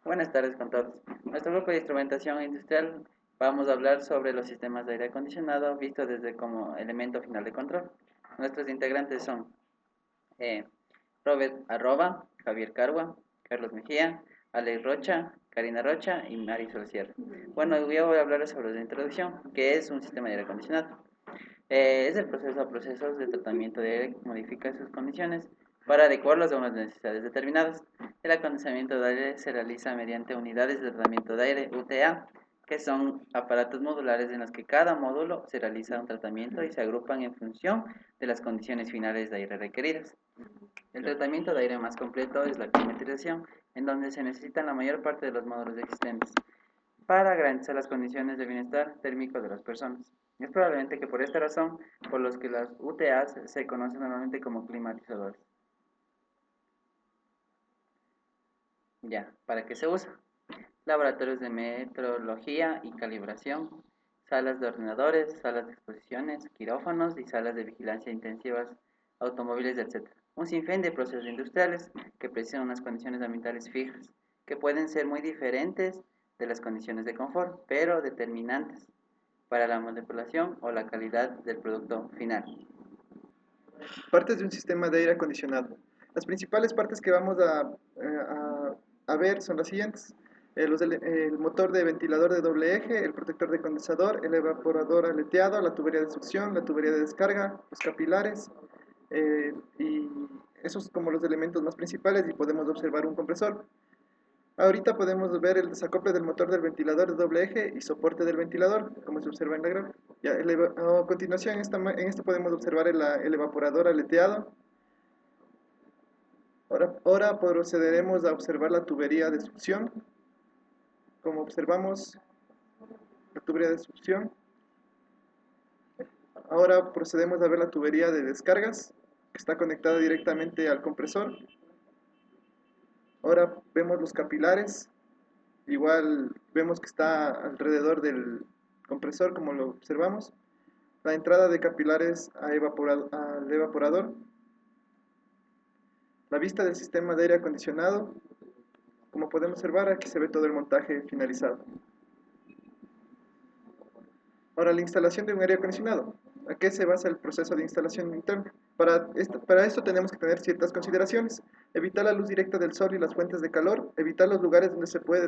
Buenas tardes con todos. Nuestro grupo de instrumentación industrial vamos a hablar sobre los sistemas de aire acondicionado visto desde como elemento final de control. Nuestros integrantes son eh, Robert Arroba, Javier Carua, Carlos Mejía, Alex Rocha, Karina Rocha y Marisol Sierra. Bueno, yo voy a hablar sobre la introducción, que es un sistema de aire acondicionado. Es el proceso a procesos de tratamiento de aire que modifica sus condiciones para adecuarlos a unas necesidades determinadas. El acondicionamiento de aire se realiza mediante unidades de tratamiento de aire, UTA, que son aparatos modulares en los que cada módulo se realiza un tratamiento y se agrupan en función de las condiciones finales de aire requeridas. El tratamiento de aire más completo es la climatización, en donde se necesitan la mayor parte de los módulos existentes para garantizar las condiciones de bienestar térmico de las personas. Es probablemente que por esta razón, por los que las UTAs se conocen normalmente como climatizadores. Ya, ¿para qué se usa? Laboratorios de metrología y calibración, salas de ordenadores, salas de exposiciones, quirófanos y salas de vigilancia intensivas, automóviles, etc. Un sinfín de procesos industriales que precisan unas condiciones ambientales fijas, que pueden ser muy diferentes de las condiciones de confort, pero determinantes para la manipulación o la calidad del producto final. Partes de un sistema de aire acondicionado. Las principales partes que vamos a ver son las siguientes. El motor de ventilador de doble eje, el protector de condensador, el evaporador aleteado, la tubería de succión, la tubería de descarga, los capilares, y esos como los elementos más principales, y podemos observar un compresor. Ahorita podemos ver el desacople del motor del ventilador de doble eje y soporte del ventilador, como se observa en la gráfica. A continuación, en esta podemos observar el evaporador aleteado. Ahora procederemos a observar la tubería de succión. Como observamos, la tubería de succión. Ahora procedemos a ver la tubería de descargas, que está conectada directamente al compresor. Ahora vemos los capilares. Igual vemos que está alrededor del compresor, como lo observamos. La entrada de capilares al evaporador. La vista del sistema de aire acondicionado. Como podemos observar, aquí se ve todo el montaje finalizado. Ahora, la instalación de un aire acondicionado. ¿A qué se basa el proceso de instalación interna? Para esto tenemos que tener ciertas consideraciones. Evitar la luz directa del sol y las fuentes de calor. Evitar los lugares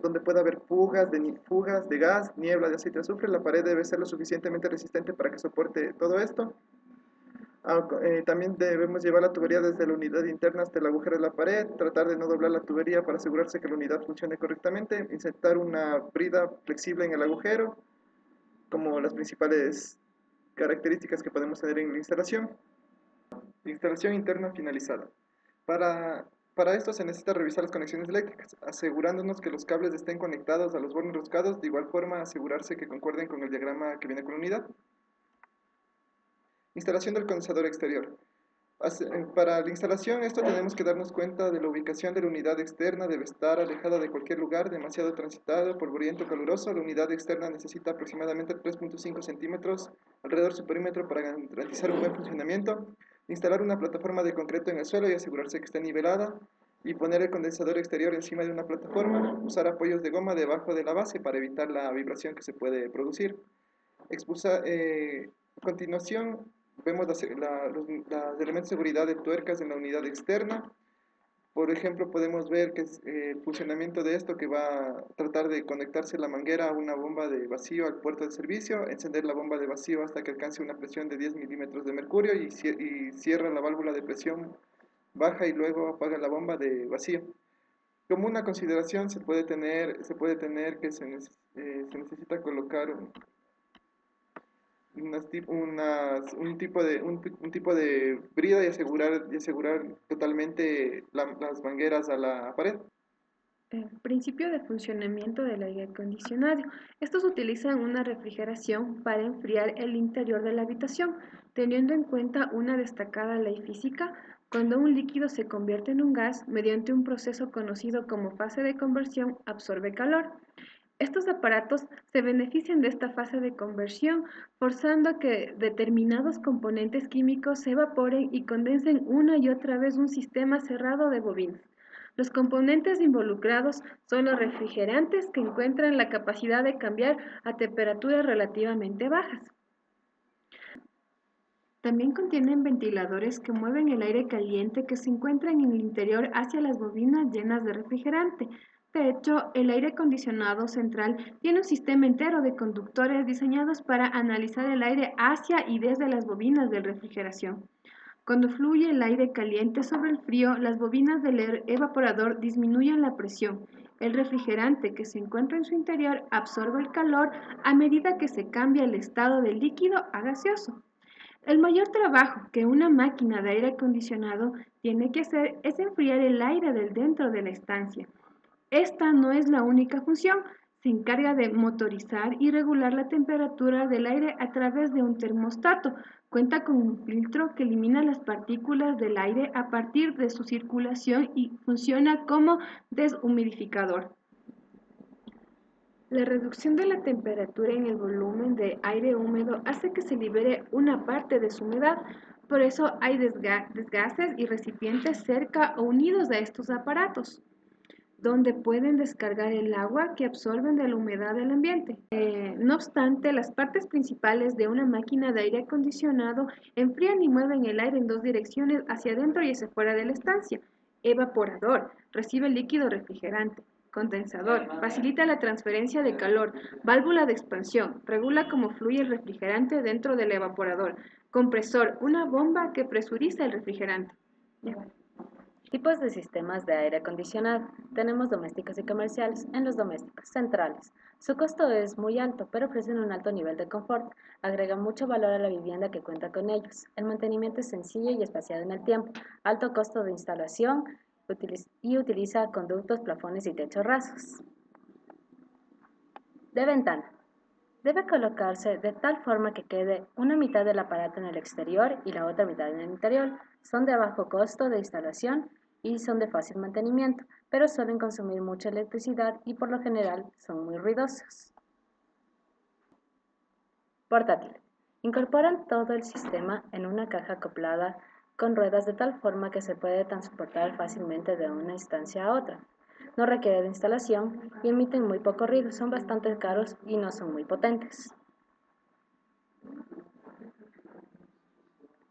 donde pueda haber fugas de gas, niebla, de aceite de azufre. La pared debe ser lo suficientemente resistente para que soporte todo esto. También debemos llevar la tubería desde la unidad interna hasta el agujero de la pared, tratar de no doblar la tubería para asegurarse que la unidad funcione correctamente, insertar una brida flexible en el agujero, como las principales características que podemos tener en la instalación. Instalación interna finalizada. Para esto se necesita revisar las conexiones eléctricas, asegurándonos que los cables estén conectados a los bornes roscados, de igual forma asegurarse que concuerden con el diagrama que viene con la unidad. Instalación del condensador exterior. Para la instalación, esto tenemos que darnos cuenta de la ubicación de la unidad externa, debe estar alejada de cualquier lugar demasiado transitado, polvoriento, caluroso. La unidad externa necesita aproximadamente 3.5 centímetros alrededor de su perímetro para garantizar un buen funcionamiento. Instalar una plataforma de concreto en el suelo y asegurarse que esté nivelada. Y poner el condensador exterior encima de una plataforma. Usar apoyos de goma debajo de la base para evitar la vibración que se puede producir. A continuación, vemos los elementos de seguridad de tuercas en la unidad externa. Por ejemplo, podemos ver que es el funcionamiento de esto, que va a tratar de conectarse la manguera a una bomba de vacío al puerto de servicio, encender la bomba de vacío hasta que alcance una presión de 10 milímetros de mercurio y cierra la válvula de presión baja y luego apaga la bomba de vacío. Como una consideración que se necesita colocar un tipo de brida y asegurar totalmente las mangueras a la pared. El principio de funcionamiento del aire acondicionado. Estos utilizan una refrigeración para enfriar el interior de la habitación, teniendo en cuenta una destacada ley física. Cuando un líquido se convierte en un gas, mediante un proceso conocido como fase de conversión, absorbe calor. Estos aparatos se benefician de esta fase de conversión, forzando a que determinados componentes químicos se evaporen y condensen una y otra vez un sistema cerrado de bobinas. Los componentes involucrados son los refrigerantes que encuentran la capacidad de cambiar a temperaturas relativamente bajas. También contienen ventiladores que mueven el aire caliente que se encuentran en el interior hacia las bobinas llenas de refrigerante. De hecho, el aire acondicionado central tiene un sistema entero de conductores diseñados para analizar el aire hacia y desde las bobinas de refrigeración. Cuando fluye el aire caliente sobre el frío, las bobinas del evaporador disminuyen la presión. El refrigerante que se encuentra en su interior absorbe el calor a medida que se cambia el estado del líquido a gaseoso. El mayor trabajo que una máquina de aire acondicionado tiene que hacer es enfriar el aire del dentro de la estancia. Esta no es la única función, se encarga de motorizar y regular la temperatura del aire a través de un termostato. Cuenta con un filtro que elimina las partículas del aire a partir de su circulación y funciona como deshumidificador. La reducción de la temperatura en el volumen de aire húmedo hace que se libere una parte de su humedad. Por eso hay desgases y recipientes cerca o unidos a estos aparatos, donde pueden descargar el agua que absorben de la humedad del ambiente. No obstante, las partes principales de una máquina de aire acondicionado enfrían y mueven el aire en dos direcciones, hacia adentro y hacia fuera de la estancia. Evaporador, recibe líquido refrigerante. Condensador, facilita la transferencia de calor. Válvula de expansión, regula cómo fluye el refrigerante dentro del evaporador. Compresor, una bomba que presuriza el refrigerante. Ya. Tipos de sistemas de aire acondicionado. Tenemos domésticos y comerciales. En los domésticos, centrales. Su costo es muy alto, pero ofrecen un alto nivel de confort. Agregan mucho valor a la vivienda que cuenta con ellos. El mantenimiento es sencillo y espaciado en el tiempo. Alto costo de instalación y utiliza conductos, plafones y techos rasos. De ventana. Debe colocarse de tal forma que quede una mitad del aparato en el exterior y la otra mitad en el interior. Son de bajo costo de instalación y son de fácil mantenimiento, pero suelen consumir mucha electricidad y por lo general son muy ruidosos. Portátil. Incorporan todo el sistema en una caja acoplada con ruedas de tal forma que se puede transportar fácilmente de una instancia a otra. No requiere de instalación y emiten muy poco ruido, son bastante caros y no son muy potentes.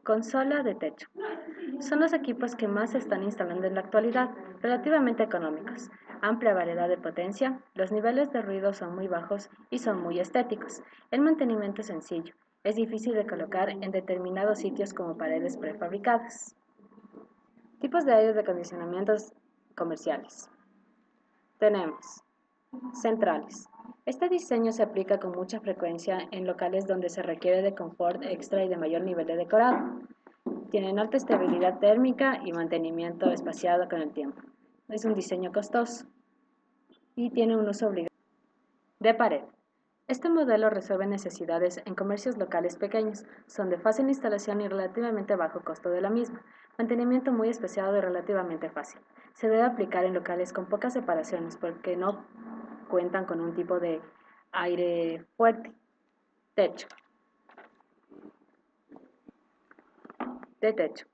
Consola de techo. Son los equipos que más se están instalando en la actualidad, relativamente económicos. Amplia variedad de potencia, los niveles de ruido son muy bajos y son muy estéticos. El mantenimiento es sencillo, es difícil de colocar en determinados sitios como paredes prefabricadas. Tipos de aires de acondicionamiento comerciales. Tenemos centrales. Este diseño se aplica con mucha frecuencia en locales donde se requiere de confort extra y de mayor nivel de decorado. Tienen alta estabilidad térmica y mantenimiento espaciado con el tiempo. Es un diseño costoso y tiene un uso obligado. De pared. Este modelo resuelve necesidades en comercios locales pequeños. Son de fácil instalación y relativamente bajo costo de la misma. Mantenimiento muy espaciado y relativamente fácil. Se debe aplicar en locales con pocas separaciones porque no cuentan con un tipo de aire fuerte. Techo. De techo.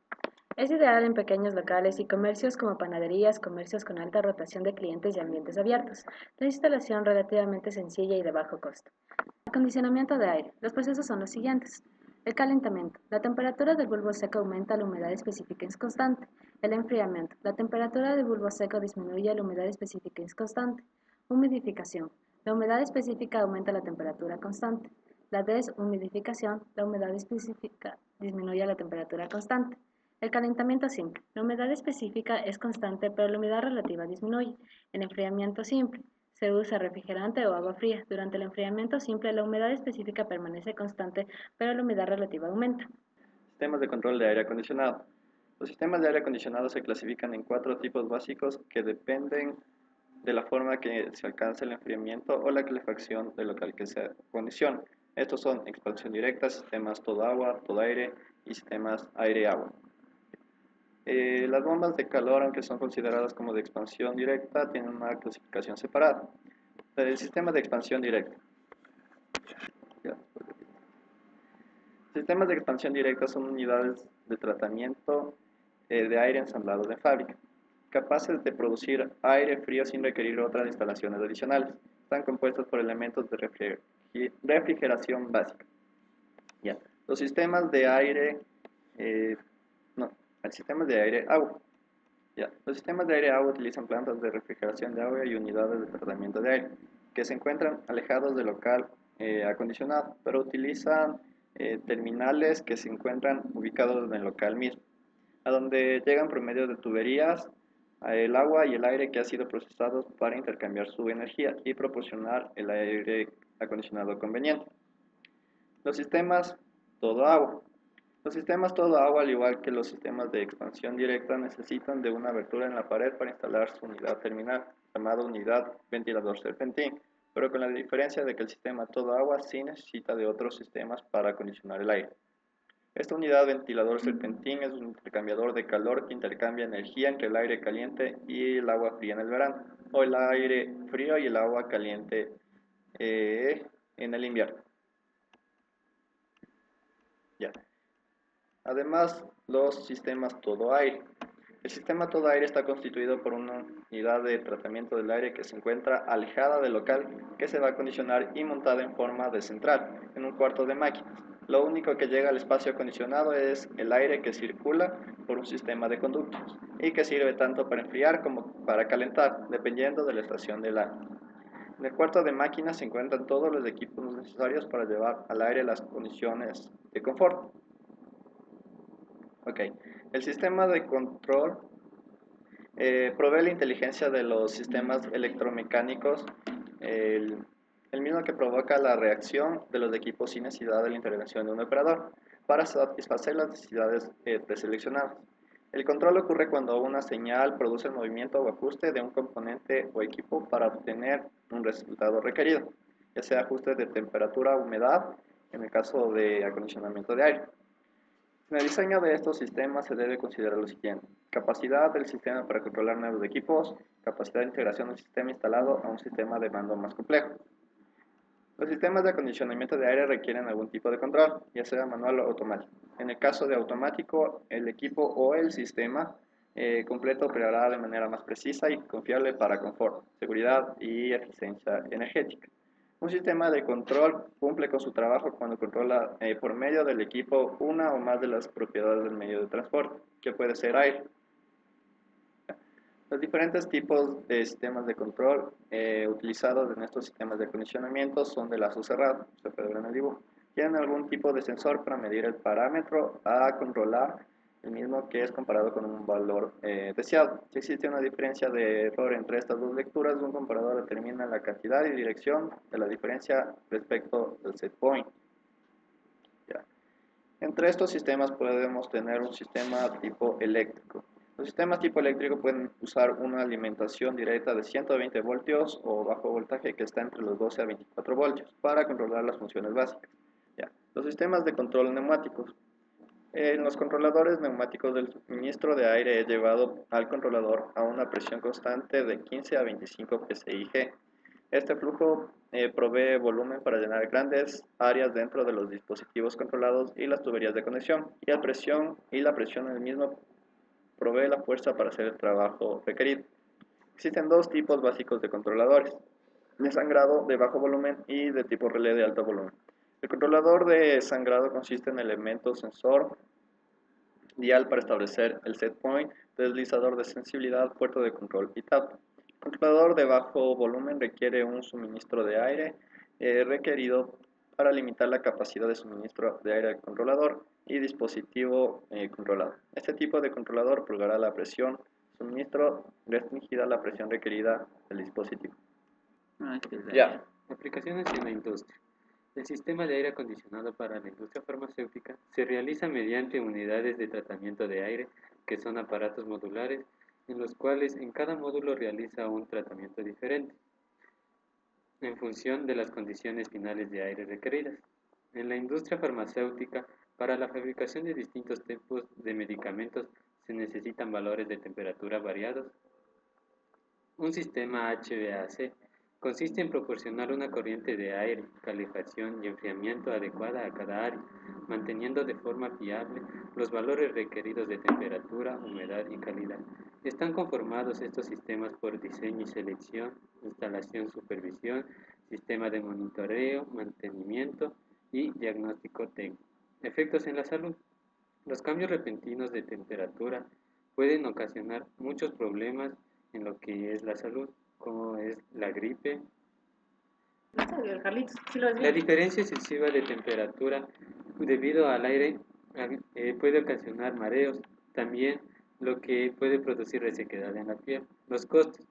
Es ideal en pequeños locales y comercios como panaderías, comercios con alta rotación de clientes y ambientes abiertos. La instalación relativamente sencilla y de bajo costo. Acondicionamiento de aire. Los procesos son los siguientes. El calentamiento. La temperatura del bulbo seco aumenta, la humedad específica es constante. El enfriamiento. La temperatura del bulbo seco disminuye, la humedad específica es constante. Humidificación. La humedad específica aumenta, la temperatura constante. La deshumidificación. La humedad específica disminuye a la temperatura constante. El calentamiento simple. La humedad específica es constante, pero la humedad relativa disminuye. El enfriamiento simple. Se usa refrigerante o agua fría. Durante el enfriamiento simple, la humedad específica permanece constante, pero la humedad relativa aumenta. Sistemas de control de aire acondicionado. Los sistemas de aire acondicionado se clasifican en 4 tipos básicos que dependen de la forma que se alcanza el enfriamiento o la calefacción del local que se acondiciona. Estos son expansión directa, sistemas todo agua, todo aire y sistemas aire-agua. Las bombas de calor, aunque son consideradas como de expansión directa, tienen una clasificación separada. El sistema de expansión directa. Sistemas de expansión directa son unidades de tratamiento de aire ensamblado de fábrica. capaces de producir aire frío sin requerir otras instalaciones adicionales. Están compuestos por elementos de refrigeración básica. Ya. Los sistemas de aire, no, el sistema de aire agua. Ya. Los sistemas de aire agua utilizan plantas de refrigeración de agua y unidades de tratamiento de aire que se encuentran alejados del local acondicionado, pero utilizan terminales que se encuentran ubicados en el local mismo, a donde llegan por medio de tuberías el agua y el aire que ha sido procesados para intercambiar su energía y proporcionar el aire acondicionado conveniente. Los sistemas todo agua. Los sistemas todo agua, al igual que los sistemas de expansión directa, necesitan de una abertura en la pared para instalar su unidad terminal, llamada unidad ventilador serpentín, pero con la diferencia de que el sistema todo agua sí necesita de otros sistemas para acondicionar el aire. Esta unidad ventilador serpentín es un intercambiador de calor que intercambia energía entre el aire caliente y el agua fría en el verano, o el aire frío y el agua caliente en el invierno. Ya. Además, los sistemas todo aire. El sistema todo aire está constituido por una unidad de tratamiento del aire que se encuentra alejada del local, que se va a acondicionar y montada en forma de central, en un cuarto de máquinas. Lo único que llega al espacio acondicionado es el aire que circula por un sistema de conductos y que sirve tanto para enfriar como para calentar, dependiendo de la estación del aire. En el cuarto de máquinas se encuentran todos los equipos necesarios para llevar al aire las condiciones de confort. Ok, el sistema de control provee la inteligencia de los sistemas electromecánicos, el, el mismo que provoca la reacción de los equipos sin necesidad de la intervención de un operador para satisfacer las necesidades preseleccionadas. El control ocurre cuando una señal produce el movimiento o ajuste de un componente o equipo para obtener un resultado requerido, ya sea ajuste de temperatura o humedad, en el caso de acondicionamiento de aire. En el diseño de estos sistemas se debe considerar lo siguiente: capacidad del sistema para controlar nuevos equipos, capacidad de integración del sistema instalado a un sistema de mando más complejo. Los sistemas de acondicionamiento de aire requieren algún tipo de control, ya sea manual o automático. En el caso de automático, el equipo o el sistema completo operará de manera más precisa y confiable para confort, seguridad y eficiencia energética. Un sistema de control cumple con su trabajo cuando controla por medio del equipo una o más de las propiedades del medio de transporte, que puede ser aire. Los diferentes tipos de sistemas de control utilizados en estos sistemas de acondicionamiento son de lazo cerrado, se puede ver en el dibujo. Tienen algún tipo de sensor para medir el parámetro a controlar, el mismo que es comparado con un valor deseado. Si existe una diferencia de error entre estas dos lecturas, un comparador determina la cantidad y dirección de la diferencia respecto del set point. Ya. Entre estos sistemas podemos tener un sistema tipo eléctrico. Los sistemas tipo eléctrico pueden usar una alimentación directa de 120 voltios o bajo voltaje que está entre los 12 a 24 voltios para controlar las funciones básicas. Ya. Los sistemas de control neumáticos. En los controladores neumáticos del suministro de aire es llevado al controlador a una presión constante de 15 a 25 psi-G. Este flujo provee volumen para llenar grandes áreas dentro de los dispositivos controlados y las tuberías de conexión, y la presión en el mismo provee la fuerza para hacer el trabajo requerido. Existen dos tipos básicos de controladores: de sangrado de bajo volumen y de tipo relé de alto volumen. El controlador de sangrado consiste en elemento sensor, dial para establecer el set point, deslizador de sensibilidad, puerto de control y tap. El controlador de bajo volumen requiere un suministro de aire requerido para limitar la capacidad de suministro de aire al controlador y dispositivo controlado. Este tipo de controlador purgará la presión suministro restringida a la presión requerida del dispositivo. Ya. Aplicaciones en la industria. El sistema de aire acondicionado para la industria farmacéutica se realiza mediante unidades de tratamiento de aire, que son aparatos modulares, en los cuales en cada módulo realiza un tratamiento diferente, en función de las condiciones finales de aire requeridas. En la industria farmacéutica, para la fabricación de distintos tipos de medicamentos se necesitan valores de temperatura variados. Un sistema HVAC Consiste en proporcionar una corriente de aire, calefacción y enfriamiento adecuada a cada área, manteniendo de forma fiable los valores requeridos de temperatura, humedad y calidad. Están conformados estos sistemas por diseño y selección, instalación, supervisión, sistema de monitoreo, mantenimiento y diagnóstico técnico. Efectos en la salud. Los cambios repentinos de temperatura pueden ocasionar muchos problemas en lo que es la salud, como es la gripe. La diferencia excesiva de temperatura debido al aire puede ocasionar mareos, también lo que puede producir resequedad en la piel. Los costos.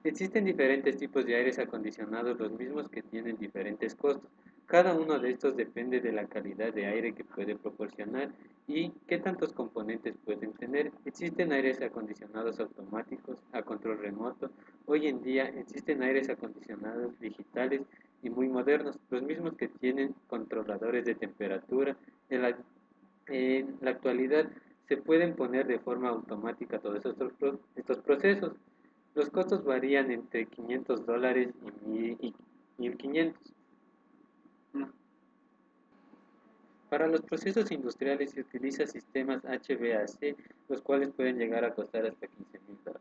Existen diferentes tipos de aires acondicionados, los mismos que tienen diferentes costos. Cada uno de estos depende de la calidad de aire que puede proporcionar y qué tantos componentes pueden tener. Existen aires acondicionados automáticos a control remoto. Hoy en día existen aires acondicionados digitales y muy modernos, los mismos que tienen controladores de temperatura. En la actualidad se pueden poner de forma automática todos estos procesos. Los costos varían entre $500 y 1.500. Para los procesos industriales se utiliza sistemas HVAC, los cuales pueden llegar a costar hasta $15.000.